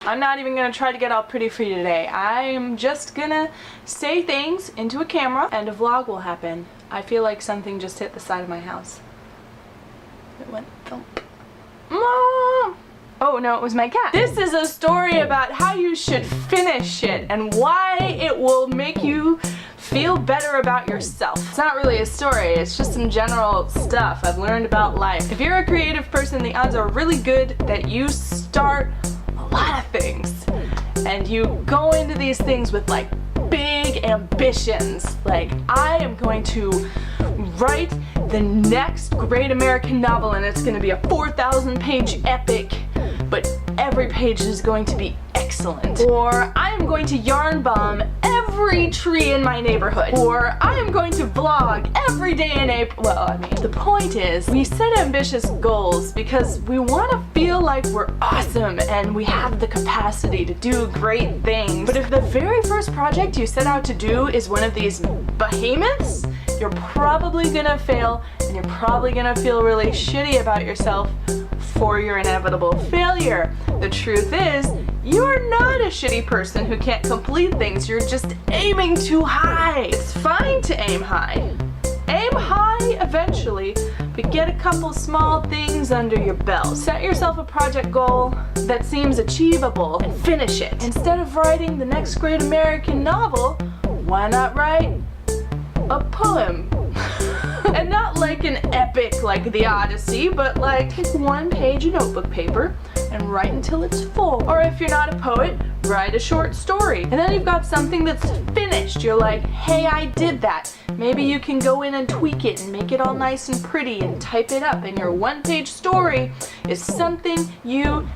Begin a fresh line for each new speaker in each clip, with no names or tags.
I'm not even gonna try to get all pretty for you today. I'm just gonna say things into a camera and a vlog will happen. I feel like something just hit the side of my house. It went thump. Mom! Oh no, it was my cat. This is a story about how you should finish it and why it will make you feel better about yourself. It's not really a story, it's just some general stuff I've learned about life. If you're a creative person, the odds are really good that you start a lot of things and you go into these things with like big ambitions. Like, I am going to write the next great American novel and it's going to be a 4,000-page epic, but every page is going to be excellent. Or I am going to yarn bomb every tree in my neighborhood. Or I am going to vlog every day in April. Well, I mean, the point is, we set ambitious goals because we want to feel like we're awesome and we have the capacity to do great things. But if the very first project you set out to do is one of these behemoths, you're probably gonna fail and you're probably gonna feel really shitty about yourself for your inevitable failure. The truth is, you're not a shitty person who can't complete things, you're just aiming too high. It's fine to aim high. Aim high eventually, but get a couple small things under your belt. Set yourself a project goal that seems achievable and finish it. Instead of writing the next great American novel, why not write a poem? And not like an epic like the Odyssey, but like take one page of notebook paper and write until it's full. Or if you're not a poet, write a short story. And then you've got something that's finished. You're like, hey, I did that. Maybe you can go in and tweak it and make it all nice and pretty and type it up, and your one-page story is something you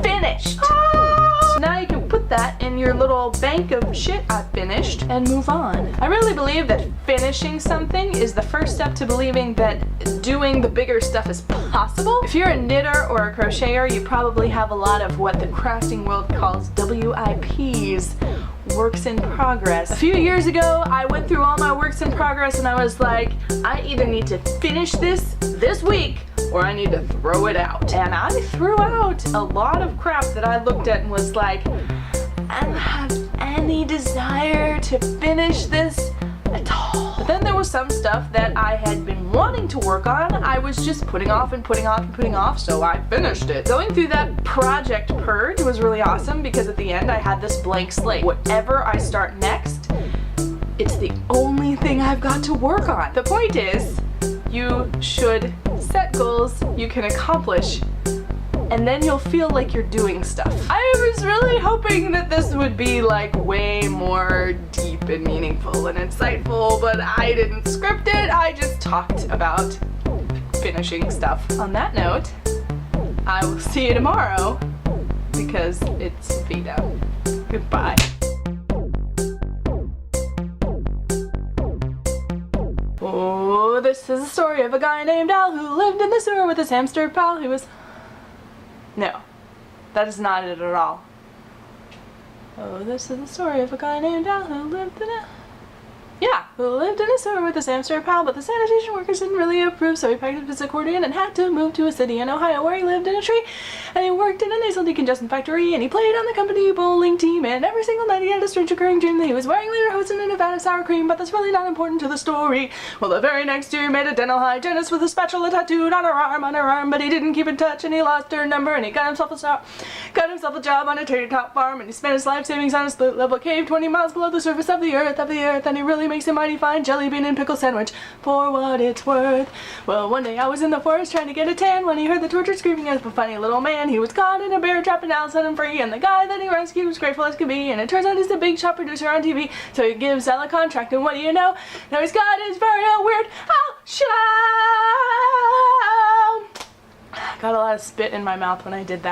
finished. So now you can put that in your little bank of shit I finished and move on. I really believe that finishing something is the first step to believing that doing the bigger stuff is possible. If you're a knitter or a crocheter, you probably have a lot of what the crafting world calls WIPs, works in progress. A few years ago, I went through all my works in progress and I was like, I either need to finish this week or I need to throw it out. And I threw out a lot of crap that I looked at and was like, I don't have any desire to finish this at all. But then there was some stuff that I had been wanting to work on. I was just putting off and putting off and putting off, so I finished it. Going through that project purge was really awesome because at the end I had this blank slate. Whatever I start next, it's the only thing I've got to work on. The point is, you should set goals you can accomplish, and then you'll feel like you're doing stuff. I was really hoping that this would be like way more deep and meaningful and insightful, but I didn't script it, I just talked about finishing stuff. On that note, I will see you tomorrow because it's Veda. Goodbye. Oh, this is a story of a guy named Al who lived in the sewer with his hamster pal who was... No, that is not it at all. Oh, this is the story of a guy named Al who lived in a... Yeah, who lived in a sewer with his hamster pal, but the sanitation workers didn't really approve, so he packed up his accordion and had to move to a city in Ohio where he lived in a tree, and he worked in a nasal decongestant factory, and he played on the company bowling team, and every single night he had a strange recurring dream that he was wearing lederhosen and a vat of sour cream, but that's really not important to the story. Well, the very next year he met a dental hygienist with a spatula tattooed on her arm, but he didn't keep in touch, and he lost her number, and he got himself a job on a tater tot farm, and he spent his life savings on a split level cave 20 miles below the surface of the earth, and he really makes a mighty fine jelly bean and pickle sandwich for what it's worth. Well, one day I was in the forest trying to get a tan when he heard the tortured screaming of a funny little man. He was caught in a bear trap and Al set him free, and the guy that he rescued was grateful as could be, and it turns out he's the big shot producer on TV, so he gives Al a contract, and what do you know? Now he's got his very own weird Al show! Got a lot of spit in my mouth when I did that.